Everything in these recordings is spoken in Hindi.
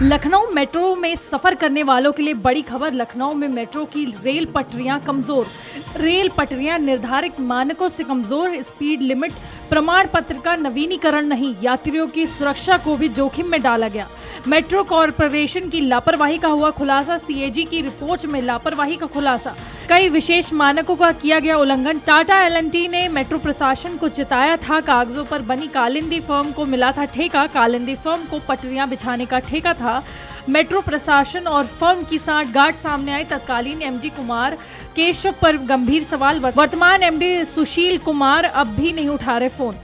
लखनऊ मेट्रो में सफर करने वालों के लिए बड़ी खबर। लखनऊ में मेट्रो की रेल पटरियां कमजोर। रेल पटरियां निर्धारित मानकों से कमजोर। स्पीड लिमिट प्रमाण पत्र का नवीनीकरण नहीं। यात्रियों की सुरक्षा को भी जोखिम में डाला गया। मेट्रो कॉरपोरेशन की लापरवाही का हुआ खुलासा। सीएजी की रिपोर्ट में लापरवाही का खुलासा। कई विशेष मानकों का किया गया उल्लंघन। टाटा एल&टी ने मेट्रो प्रशासन को चिताया था। कागजों पर बनी कालिंदी फर्म को मिला था ठेका। कालिंदी फर्म को पटरियां बिछाने का ठेका था। मेट्रो प्रशासन और फर्म की सांठगांठ सामने आई। तत्कालीन एमडी कुमार केशव पर गंभीर सवाल। वर्तमान एमडी सुशील कुमार अब भी नहीं उठा रहे फोन।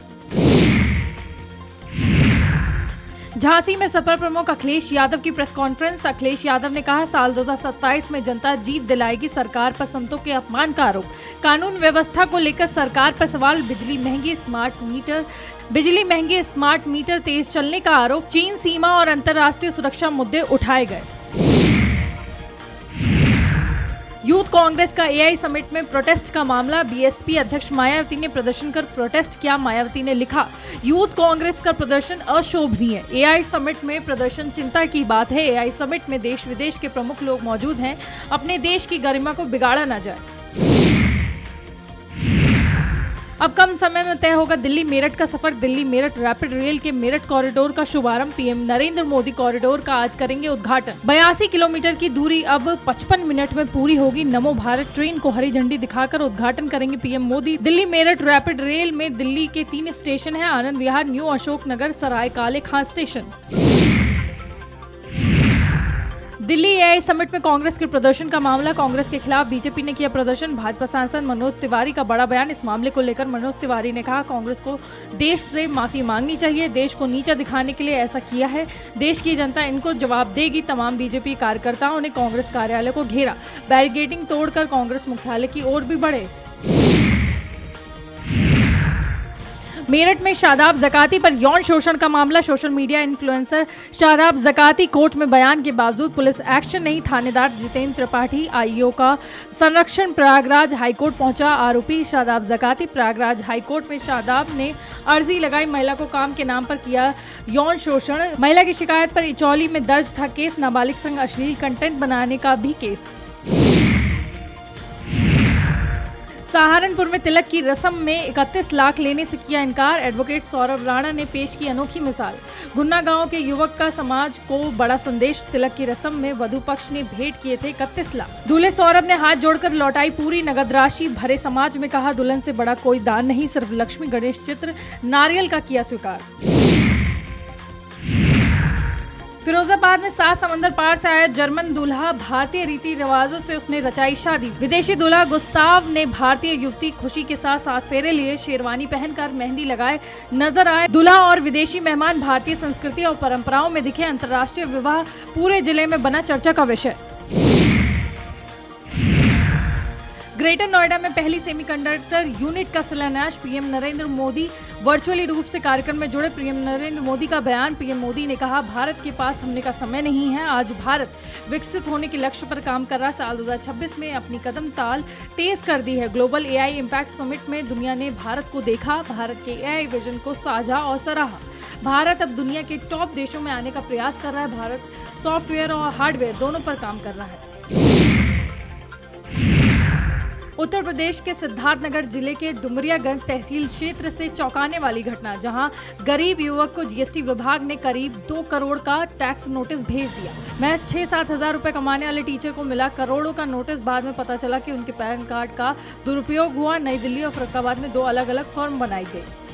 झांसी में सपा प्रमुख अखिलेश यादव की प्रेस कॉन्फ्रेंस। अखिलेश यादव ने कहा, साल 2027 में जनता जीत दिलाएगी। सरकार पर संतों के अपमान का आरोप। कानून व्यवस्था को लेकर सरकार पर सवाल। बिजली महंगी, स्मार्ट मीटर तेज चलने का आरोप। चीन सीमा और अंतर्राष्ट्रीय सुरक्षा मुद्दे उठाए गए। यूथ कांग्रेस का एआई समिट में प्रोटेस्ट का मामला। बीएसपी अध्यक्ष मायावती ने प्रदर्शन कर प्रोटेस्ट किया। मायावती ने लिखा, यूथ कांग्रेस का प्रदर्शन अशोभनीय। एआई समिट में प्रदर्शन चिंता की बात है। एआई समिट में देश विदेश के प्रमुख लोग मौजूद हैं। अपने देश की गरिमा को बिगाड़ा न जाए। अब कम समय में तय होगा दिल्ली मेरठ का सफर। दिल्ली मेरठ रैपिड रेल के मेरठ कॉरिडोर का शुभारंभ। पीएम नरेंद्र मोदी कॉरिडोर का आज करेंगे उद्घाटन। 82 किलोमीटर की दूरी अब 55 मिनट में पूरी होगी। नमो भारत ट्रेन को हरी झंडी दिखाकर उद्घाटन करेंगे PM Modi. Delhi Meerut rapid rail में दिल्ली के 3 स्टेशन हैं: आनंद विहार, न्यू अशोक नगर, सराय काले खां स्टेशन। दिल्ली एआई समिट में कांग्रेस के प्रदर्शन का मामला। कांग्रेस के खिलाफ बीजेपी ने किया प्रदर्शन। भाजपा सांसद मनोज तिवारी का बड़ा बयान। इस मामले को लेकर मनोज तिवारी ने कहा, कांग्रेस को देश से माफी मांगनी चाहिए। देश को नीचा दिखाने के लिए ऐसा किया है। देश की जनता इनको जवाब देगी। तमाम बीजेपी कार्यकर्ताओं ने कांग्रेस कार्यालय को घेरा। बैरिकेडिंग तोड़कर कांग्रेस मुख्यालय की ओर भी बढ़े। मेरठ में शादाब जकाती पर यौन शोषण का मामला। Social media influencer Shadab Jakati court में बयान के बावजूद पुलिस एक्शन नहीं। थानेदार जितेंद्र त्रिपाठी आईओ का संरक्षण प्रयागराज हाईकोर्ट पहुंचा। आरोपी शादाब जकाती प्रयागराज हाईकोर्ट में शादाब ने अर्जी लगाई। महिला को काम के नाम पर किया यौन शोषण। महिला की शिकायत पर इचौली में दर्ज था केस। नाबालिग संग अश्लील कंटेंट बनाने का भी केस। सहारनपुर में तिलक की रस्म में 31 लाख लेने से किया इनकार। एडवोकेट सौरभ राणा ने पेश की अनोखी मिसाल। गुन्ना गांव के युवक का समाज को बड़ा संदेश। तिलक की रस्म में वधु पक्ष ने भेंट किए थे 31 लाख। दूल्हे सौरभ ने हाथ जोड़कर लौटाई पूरी नगद राशि। भरे समाज में कहा, दुल्हन से बड़ा कोई दान नहीं, सिर्फ लक्ष्मी गणेश चित्र नारियल का किया स्वीकार। फिरोजाबाद में 7 समंदर पार से आया जर्मन दूल्हा। भारतीय रीति रिवाजों से उसने रचाई शादी। विदेशी दूल्हा गुस्ताव ने भारतीय युवती खुशी के साथ 7 फेरे लिए। शेरवानी पहनकर मेहंदी लगाए नजर आए। दूल्हा और विदेशी मेहमान भारतीय संस्कृति और परंपराओं में दिखे। अंतर्राष्ट्रीय विवाह पूरे जिले में बना चर्चा का विषय। ग्रेटर नोएडा में पहली सेमीकंडक्टर यूनिट का शिलान्यास। पीएम नरेंद्र मोदी वर्चुअली रूप से कार्यक्रम में जुड़े। पीएम नरेंद्र मोदी का बयान। पीएम मोदी ने कहा, भारत के पास थमने का समय नहीं है। आज भारत विकसित होने के लक्ष्य पर काम कर रहा है। साल 2026 में अपनी कदम ताल तेज कर दी है। ग्लोबल एआई इम्पैक्ट समिट में दुनिया ने भारत को देखा। भारत के एआई विजन को साझा और सराहा। भारत अब दुनिया के टॉप देशों में आने का प्रयास कर रहा है। भारत सॉफ्टवेयर और हार्डवेयर दोनों पर काम कर रहा है। उत्तर प्रदेश के सिद्धार्थनगर जिले के डुमरियागंज तहसील क्षेत्र से चौंकाने वाली घटना, जहां गरीब युवक को जीएसटी विभाग ने करीब 2 करोड़ का टैक्स नोटिस भेज दिया। महज 6-7 हजार रुपए कमाने वाले टीचर को मिला करोड़ों का नोटिस। बाद में पता चला कि उनके पैन कार्ड का दुरुपयोग हुआ। नई दिल्ली और फर्रुखाबाद में 2 अलग अलग फॉर्म बनाई गई।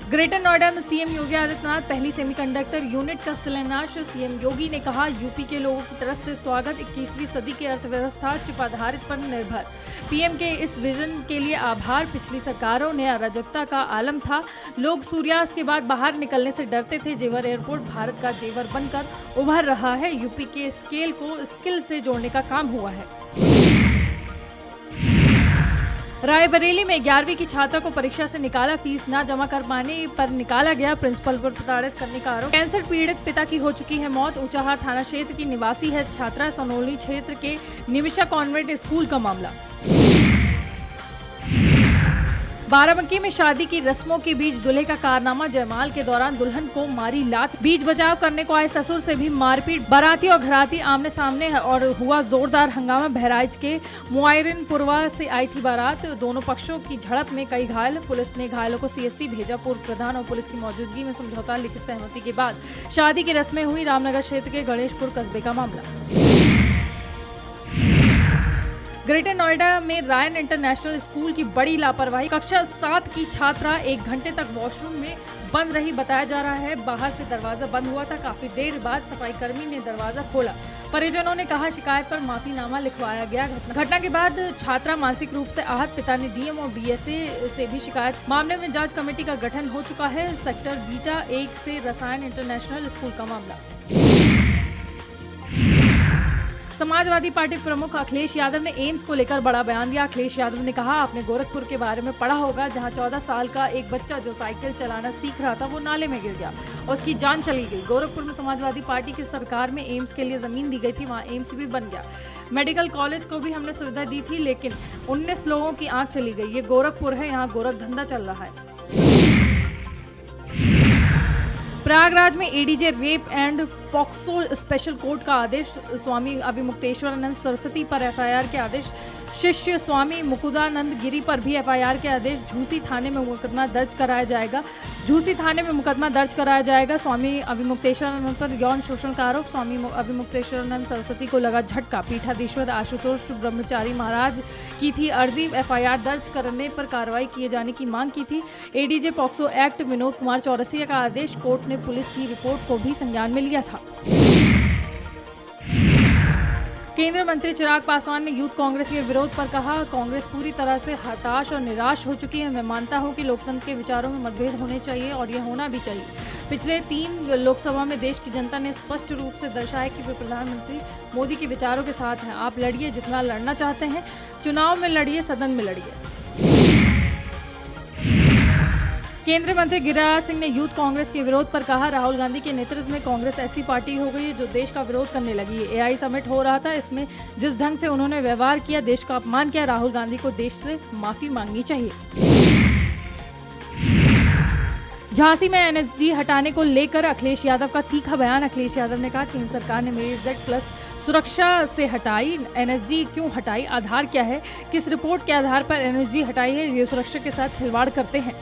ग्रेटर नोएडा में सीएम योगी आदित्यनाथ पहली सेमीकंडक्टर यूनिट का शिलान्यास। सीएम योगी ने कहा, यूपी के लोगों की तरफ से स्वागत। 21वीं सदी की अर्थव्यवस्था चिप आधारित पर निर्भर। पीएम के इस विजन के लिए आभार। पिछली सरकारों ने अराजकता का आलम था। लोग सूर्यास्त के बाद बाहर निकलने से डरते थे। जेवर एयरपोर्ट भारत का जेवर बनकर उभर रहा है। यूपी के स्केल को स्किल से जोड़ने का काम हुआ है। रायबरेली में 11वीं की छात्रा को परीक्षा से निकाला। फीस न जमा कर पाने पर निकाला गया। प्रिंसिपल पर प्रताड़ित करने का आरोप। कैंसर पीड़ित पिता की हो चुकी है मौत। ऊंचाहार थाना क्षेत्र की निवासी है छात्रा। सनोली क्षेत्र के निमिषा कॉन्वेंट स्कूल का मामला। बाराबंकी में शादी की रस्मों के बीच दूल्हे का कारनामा, जयमाल के दौरान दुल्हन को मारी लात, बीच बचाव करने को आए ससुर से भी मारपीट, बाराती और घराती आमने सामने और हुआ जोरदार हंगामा। बहराइच के मुआयरिनपुरवा से आई थी बारात, दोनों पक्षों की झड़प में कई घायल, पुलिस ने घायलों को सीएससी भेजा। पूर्व प्रधान और पुलिस की मौजूदगी में समझौता, लिखित सहमति के बाद शादी की रस्में हुई। रामनगर क्षेत्र के गणेशपुर कस्बे का मामला। ग्रेटर नोएडा में रायन इंटरनेशनल स्कूल की बड़ी लापरवाही, कक्षा 7 की छात्रा 1 घंटे तक वॉशरूम में बंद रही, बताया जा रहा है। बाहर से दरवाजा बंद हुआ था, काफी देर बाद सफाई कर्मी ने दरवाजा खोला। परिजनों ने कहा शिकायत पर माफीनामा लिखवाया गया। घटना के बाद छात्रा मानसिक रूप से आहत, पिता ने डीएम और बीएसए से भी शिकायत। मामले में जांच कमेटी का गठन हो चुका है। सेक्टर बीटा 1 से रसायन इंटरनेशनल स्कूल का मामला। समाजवादी पार्टी प्रमुख अखिलेश यादव ने एम्स को लेकर बड़ा बयान दिया। अखिलेश यादव ने कहा, आपने गोरखपुर के बारे में पढ़ा होगा, जहां 14 साल का एक बच्चा जो साइकिल चलाना सीख रहा था वो नाले में गिर गया और उसकी जान चली गई। गोरखपुर में समाजवादी पार्टी की सरकार में एम्स के लिए जमीन दी गई थी, वहां एम्स भी बन गया। मेडिकल कॉलेज को भी हमने सुविधा दी थी, लेकिन 19 लोगों की आंख चली गई। ये गोरखपुर है, यहाँ गोरख धंधा चल रहा है। प्रयागराज में ADJ rape and POCSO special court का आदेश, स्वामी अभिमुक्तेश्वरानंद सरस्वती पर एफआईआर के आदेश, शिष्य स्वामी मुकुदानंद गिरी पर भी एफआईआर के आदेश। झूसी थाने में मुकदमा दर्ज कराया जाएगा। स्वामी अभिमुक्तेश्वरानंद पर यौन शोषण का आरोप, स्वामी अभिमुक्तेश्वरानंद सरस्वती को लगा झटका। पीठाधीश्वर आशुतोष ब्रह्मचारी महाराज की थी अर्जी, एफआईआर दर्ज करने पर कार्रवाई किए जाने की मांग की थी। ADJ POCSO act Vinod Kumar Chaurasia का आदेश, कोर्ट ने पुलिस की रिपोर्ट को भी संज्ञान में लिया था। केंद्रीय मंत्री चिराग पासवान ने यूथ कांग्रेस के विरोध पर कहा, कांग्रेस पूरी तरह से हताश और निराश हो चुकी है। मैं मानता हूं कि लोकतंत्र के विचारों में मतभेद होने चाहिए और ये होना भी चाहिए। पिछले 3 लोकसभा में देश की जनता ने स्पष्ट रूप से दर्शाया कि वे प्रधानमंत्री मोदी के विचारों के साथ हैं। आप लड़िए, जितना लड़ना चाहते हैं, चुनाव में लड़िए, सदन में लड़िए। केंद्रीय मंत्री गिरिराज सिंह ने यूथ कांग्रेस के विरोध पर कहा, राहुल गांधी के नेतृत्व में कांग्रेस ऐसी पार्टी हो गई है जो देश का विरोध करने लगी है। एआई समिट हो रहा था, इसमें जिस ढंग से उन्होंने व्यवहार किया, देश का अपमान किया, राहुल गांधी को देश से माफी मांगनी चाहिए। झांसी में एनएसजी हटाने को लेकर अखिलेश यादव का तीखा बयान। अखिलेश यादव ने कहा, केंद्र सरकार ने मेरी जेड प्लस सुरक्षा से हटाई, एनएसजी क्यों हटाई, आधार क्या है, किस रिपोर्ट के आधार पर एनएसजी हटाई है, ये सुरक्षा के साथ खिलवाड़ करते हैं।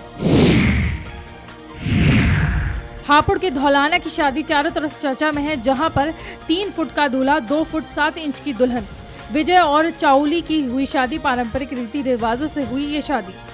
हापुड़ के धौलाना की शादी चारों तरफ चर्चा में है, जहां पर 3 फुट का दूल्हा, 2 फुट 7 इंच की दुल्हन। विजय और चाउली की हुई शादी, पारंपरिक रीति रिवाजों से हुई ये शादी।